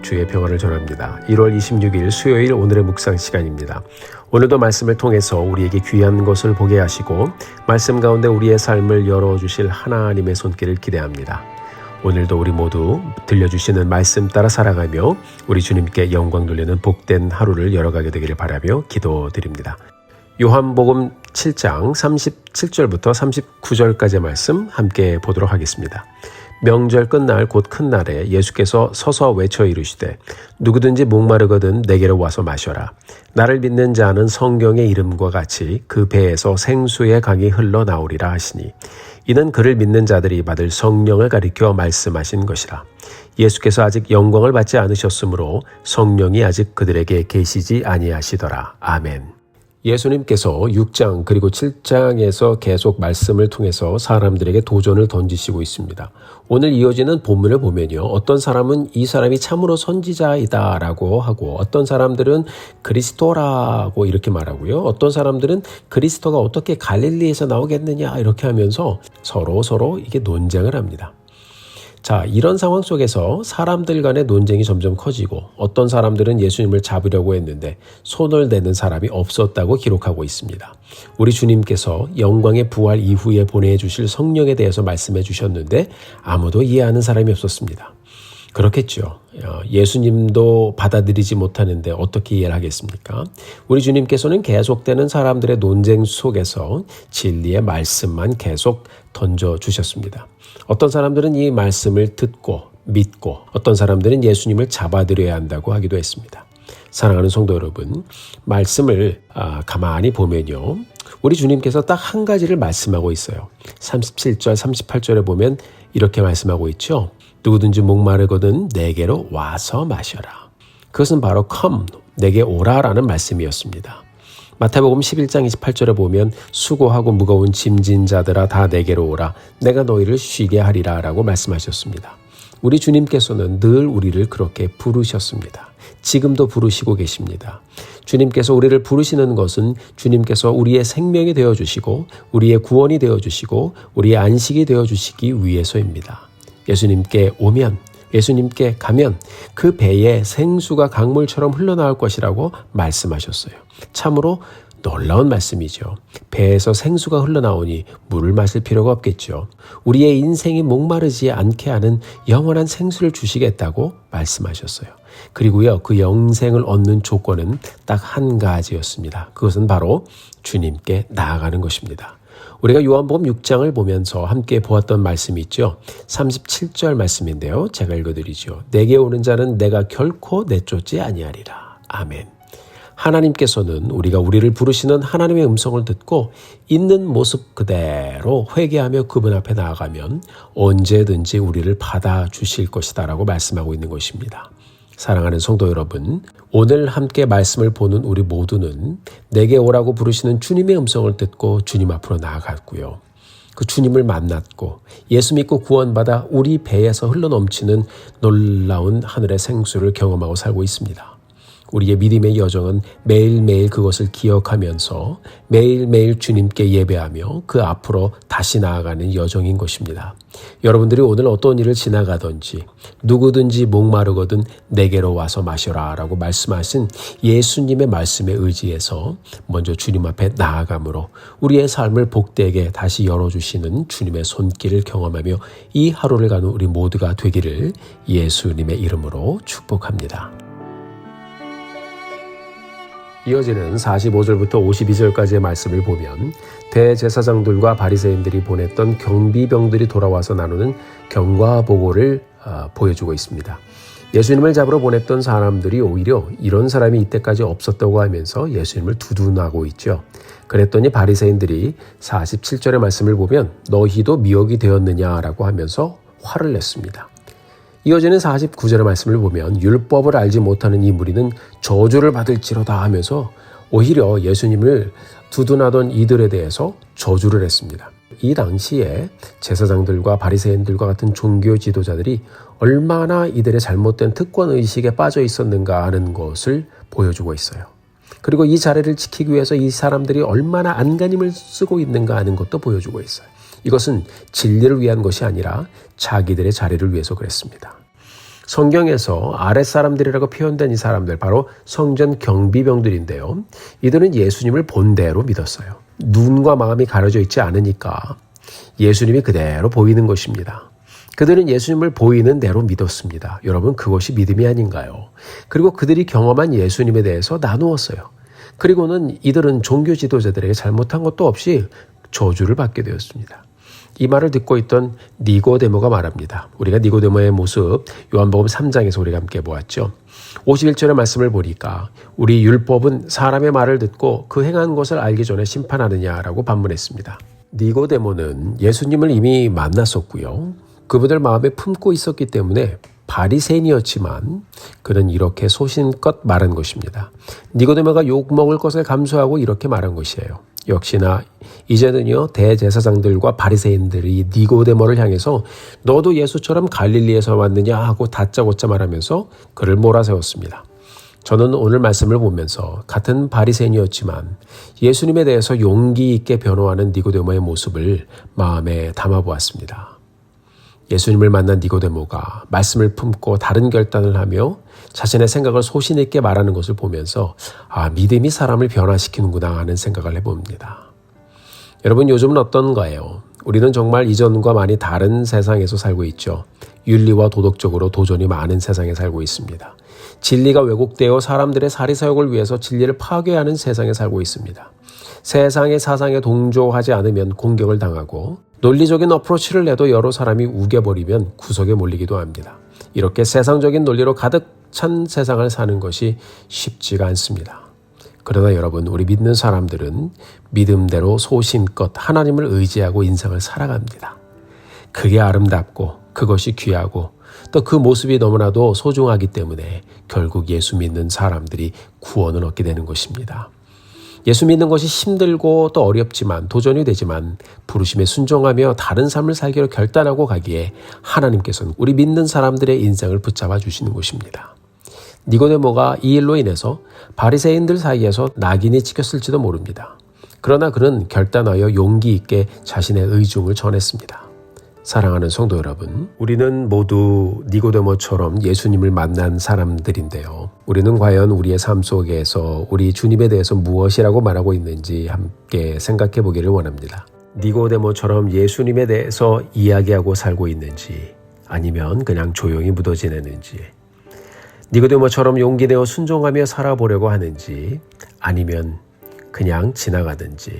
주의 평안을 전합니다. 1월 26일 수요일 오늘의 묵상 시간입니다. 오늘도 말씀을 통해서 우리에게 귀한 것을 보게 하시고 말씀 가운데 우리의 삶을 열어주실 하나님의 손길을 기대합니다. 오늘도 우리 모두 들려주시는 말씀 따라 살아가며 우리 주님께 영광 돌리는 복된 하루를 열어가게 되기를 바라며 기도드립니다. 요한복음 7장 37절부터 39절까지의 말씀 함께 보도록 하겠습니다. 명절 끝날 곧 큰 날에 예수께서 서서 외쳐 이르시되 누구든지 목마르거든 내게로 와서 마셔라. 나를 믿는 자는 성경의 이름과 같이 그 배에서 생수의 강이 흘러나오리라 하시니 이는 그를 믿는 자들이 받을 성령을 가리켜 말씀하신 것이라. 예수께서 아직 영광을 받지 않으셨으므로 성령이 아직 그들에게 계시지 아니하시더라. 아멘. 예수님께서 6장 그리고 7장에서 계속 말씀을 통해서 사람들에게 도전을 던지시고 있습니다. 오늘 이어지는 본문을 보면요. 어떤 사람은 이 사람이 참으로 선지자이다 라고 하고 어떤 사람들은 그리스도라고 이렇게 말하고요. 어떤 사람들은 그리스도가 어떻게 갈릴리에서 나오겠느냐 이렇게 하면서 서로 이게 논쟁을 합니다. 자, 이런 상황 속에서 사람들 간의 논쟁이 점점 커지고 어떤 사람들은 예수님을 잡으려고 했는데 손을 대는 사람이 없었다고 기록하고 있습니다. 우리 주님께서 영광의 부활 이후에 보내주실 성령에 대해서 말씀해 주셨는데 아무도 이해하는 사람이 없었습니다. 그렇겠죠. 예수님도 받아들이지 못하는데 어떻게 이해를 하겠습니까? 우리 주님께서는 계속되는 사람들의 논쟁 속에서 진리의 말씀만 계속 던져주셨습니다. 어떤 사람들은 이 말씀을 듣고 믿고 어떤 사람들은 예수님을 잡아들여야 한다고 하기도 했습니다. 사랑하는 성도 여러분, 말씀을 가만히 보면요. 우리 주님께서 딱 한 가지를 말씀하고 있어요. 37절, 38절에 보면 이렇게 말씀하고 있죠. 누구든지 목마르거든 내게로 와서 마셔라. 그것은 바로 come, 내게 오라라는 말씀이었습니다. 마태복음 11장 28절에 보면 수고하고 무거운 짐진 자들아 다 내게로 오라. 내가 너희를 쉬게 하리라 라고 말씀하셨습니다. 우리 주님께서는 늘 우리를 그렇게 부르셨습니다. 지금도 부르시고 계십니다. 주님께서 우리를 부르시는 것은 주님께서 우리의 생명이 되어주시고 우리의 구원이 되어주시고 우리의 안식이 되어주시기 위해서입니다. 예수님께 오면 예수님께 가면 그 배에 생수가 강물처럼 흘러나올 것이라고 말씀하셨어요. 참으로 놀라운 말씀이죠. 배에서 생수가 흘러나오니 물을 마실 필요가 없겠죠. 우리의 인생이 목마르지 않게 하는 영원한 생수를 주시겠다고 말씀하셨어요. 그리고요, 그 영생을 얻는 조건은 딱 한 가지였습니다. 그것은 바로 주님께 나아가는 것입니다. 우리가 요한복음 6장을 보면서 함께 보았던 말씀이 있죠. 37절 말씀인데요. 제가 읽어드리죠. 내게 오는 자는 내가 결코 내쫓지 아니하리라. 아멘. 하나님께서는 우리를 부르시는 하나님의 음성을 듣고 있는 모습 그대로 회개하며 그분 앞에 나아가면 언제든지 우리를 받아주실 것이다 라고 말씀하고 있는 것입니다. 사랑하는 성도 여러분, 오늘 함께 말씀을 보는 우리 모두는 내게 오라고 부르시는 주님의 음성을 듣고 주님 앞으로 나아갔고요. 그 주님을 만났고 예수 믿고 구원받아 우리 배에서 흘러넘치는 놀라운 하늘의 생수를 경험하고 살고 있습니다. 우리의 믿음의 여정은 매일매일 그것을 기억하면서 매일매일 주님께 예배하며 그 앞으로 다시 나아가는 여정인 것입니다. 여러분들이 오늘 어떤 일을 지나가든지 누구든지 목마르거든 내게로 와서 마셔라 라고 말씀하신 예수님의 말씀에 의지해서 먼저 주님 앞에 나아감으로 우리의 삶을 복되게 다시 열어주시는 주님의 손길을 경험하며 이 하루를 가는 우리 모두가 되기를 예수님의 이름으로 축복합니다. 이어지는 45절부터 52절까지의 말씀을 보면 대제사장들과 바리새인들이 보냈던 경비병들이 돌아와서 나누는 경과 보고를 보여주고 있습니다. 예수님을 잡으러 보냈던 사람들이 오히려 이런 사람이 이때까지 없었다고 하면서 예수님을 두둔하고 있죠. 그랬더니 바리새인들이 47절의 말씀을 보면 너희도 미혹이 되었느냐라고 하면서 화를 냈습니다. 이어지는 49절의 말씀을 보면 율법을 알지 못하는 이 무리는 저주를 받을지로다 하면서 오히려 예수님을 두둔하던 이들에 대해서 저주를 했습니다. 이 당시에 제사장들과 바리새인들과 같은 종교 지도자들이 얼마나 이들의 잘못된 특권의식에 빠져 있었는가 하는 것을 보여주고 있어요. 그리고 이 자리를 지키기 위해서 이 사람들이 얼마나 안간힘을 쓰고 있는가 하는 것도 보여주고 있어요. 이것은 진리를 위한 것이 아니라 자기들의 자리를 위해서 그랬습니다. 성경에서 아랫사람들이라고 표현된 이 사람들, 바로 성전 경비병들인데요. 이들은 예수님을 본대로 믿었어요. 눈과 마음이 가려져 있지 않으니까 예수님이 그대로 보이는 것입니다. 그들은 예수님을 보이는 대로 믿었습니다. 여러분, 그것이 믿음이 아닌가요? 그리고 그들이 경험한 예수님에 대해서 나누었어요. 그리고는 이들은 종교 지도자들에게 잘못한 것도 없이 저주를 받게 되었습니다. 이 말을 듣고 있던 니고데모가 말합니다. 우리가 니고데모의 모습 요한복음 3장에서 우리가 함께 보았죠. 51절의 말씀을 보니까 우리 율법은 사람의 말을 듣고 그 행한 것을 알기 전에 심판하느냐라고 반문했습니다. 니고데모는 예수님을 이미 만났었고요. 그분들 마음에 품고 있었기 때문에 바리새인이었지만 그는 이렇게 소신껏 말한 것입니다. 니고데모가 욕먹을 것을 감수하고 이렇게 말한 것이에요. 역시나 이제는요, 대제사장들과 바리새인들이 니고데모를 향해서 너도 예수처럼 갈릴리에서 왔느냐 하고 다짜고짜 말하면서 그를 몰아세웠습니다. 저는 오늘 말씀을 보면서 같은 바리새인이었지만 예수님에 대해서 용기 있게 변호하는 니고데모의 모습을 마음에 담아보았습니다. 예수님을 만난 니고데모가 말씀을 품고 다른 결단을 하며 자신의 생각을 소신 있게 말하는 것을 보면서 믿음이 사람을 변화시키는구나 하는 생각을 해봅니다. 여러분, 요즘은 어떤가요? 우리는 정말 이전과 많이 다른 세상에서 살고 있죠. 윤리와 도덕적으로 도전이 많은 세상에 살고 있습니다. 진리가 왜곡되어 사람들의 사리사욕을 위해서 진리를 파괴하는 세상에 살고 있습니다. 세상의 사상에 동조하지 않으면 공격을 당하고 논리적인 어프로치를 내도 여러 사람이 우겨버리면 구석에 몰리기도 합니다. 이렇게 세상적인 논리로 가득 찬 세상을 사는 것이 쉽지가 않습니다. 그러나 여러분, 우리 믿는 사람들은 믿음대로 소신껏 하나님을 의지하고 인생을 살아갑니다. 그게 아름답고 그것이 귀하고 또 그 모습이 너무나도 소중하기 때문에 결국 예수 믿는 사람들이 구원을 얻게 되는 것입니다. 예수 믿는 것이 힘들고 또 어렵지만 도전이 되지만 부르심에 순종하며 다른 삶을 살기로 결단하고 가기에 하나님께서는 우리 믿는 사람들의 인생을 붙잡아 주시는 것입니다. 니고데모가 이 일로 인해서 바리새인들 사이에서 낙인이 찍혔을지도 모릅니다. 그러나 그는 결단하여 용기 있게 자신의 의중을 전했습니다. 사랑하는 성도 여러분, 우리는 모두 니고데모처럼 예수님을 만난 사람들인데요. 우리는 과연 우리의 삶 속에서 우리 주님에 대해서 무엇이라고 말하고 있는지 함께 생각해 보기를 원합니다. 니고데모처럼 예수님에 대해서 이야기하고 살고 있는지, 아니면 그냥 조용히 묻어 지내는지, 니고데모처럼 용기 내어 순종하며 살아보려고 하는지, 아니면 그냥 지나가든지.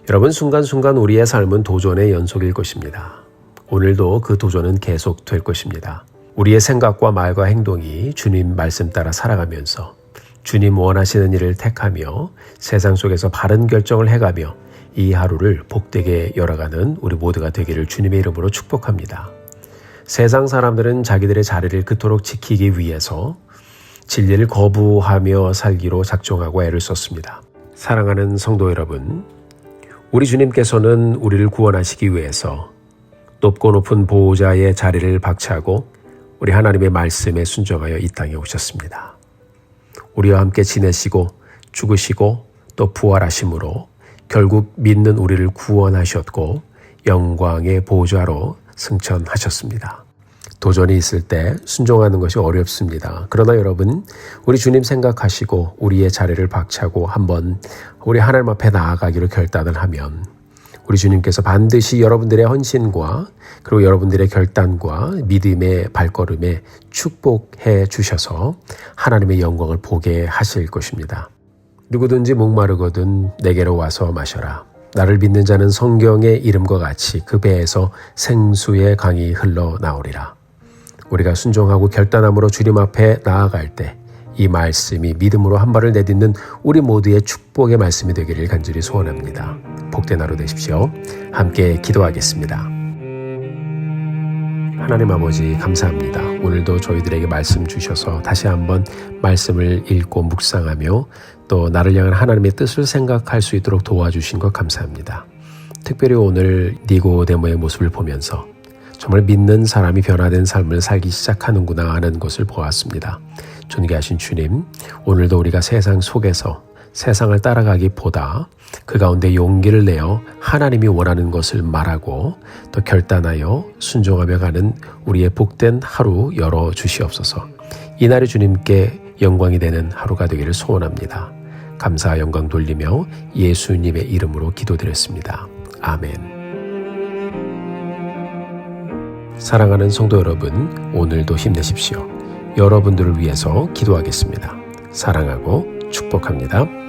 여러분, 순간순간 우리의 삶은 도전의 연속일 것입니다. 오늘도 그 도전은 계속될 것입니다. 우리의 생각과 말과 행동이 주님 말씀 따라 살아가면서 주님 원하시는 일을 택하며 세상 속에서 바른 결정을 해가며 이 하루를 복되게 열어가는 우리 모두가 되기를 주님의 이름으로 축복합니다. 세상 사람들은 자기들의 자리를 그토록 지키기 위해서 진리를 거부하며 살기로 작정하고 애를 썼습니다. 사랑하는 성도 여러분, 우리 주님께서는 우리를 구원하시기 위해서 높고 높은 보호자의 자리를 박차고 우리 하나님의 말씀에 순종하여 이 땅에 오셨습니다. 우리와 함께 지내시고 죽으시고 또 부활하심으로 결국 믿는 우리를 구원하셨고 영광의 보호자로 승천하셨습니다. 도전이 있을 때 순종하는 것이 어렵습니다. 그러나 여러분, 우리 주님 생각하시고 우리의 자리를 박차고 한번 우리 하나님 앞에 나아가기로 결단을 하면 우리 주님께서 반드시 여러분들의 헌신과 그리고 여러분들의 결단과 믿음의 발걸음에 축복해 주셔서 하나님의 영광을 보게 하실 것입니다. 누구든지 목마르거든 내게로 와서 마셔라. 나를 믿는 자는 성경의 이름과 같이 그 배에서 생수의 강이 흘러나오리라. 우리가 순종하고 결단함으로 주님 앞에 나아갈 때 이 말씀이 믿음으로 한 발을 내딛는 우리 모두의 축복의 말씀이 되기를 간절히 소원합니다. 복된 하루 되십시오. 함께 기도하겠습니다. 하나님 아버지, 감사합니다. 오늘도 저희들에게 말씀 주셔서 다시 한번 말씀을 읽고 묵상하며 또 나를 향한 하나님의 뜻을 생각할 수 있도록 도와주신 것 감사합니다. 특별히 오늘 니고데모의 모습을 보면서 정말 믿는 사람이 변화된 삶을 살기 시작하는구나 하는 것을 보았습니다. 존귀하신 주님, 오늘도 우리가 세상 속에서 세상을 따라가기보다 그 가운데 용기를 내어 하나님이 원하는 것을 말하고 또 결단하여 순종하며 가는 우리의 복된 하루 열어주시옵소서. 이날이 주님께 영광이 되는 하루가 되기를 소원합니다. 감사와 영광 돌리며 예수님의 이름으로 기도드렸습니다. 아멘. 사랑하는 성도 여러분, 오늘도 힘내십시오. 여러분들을 위해서 기도하겠습니다. 사랑하고 축복합니다.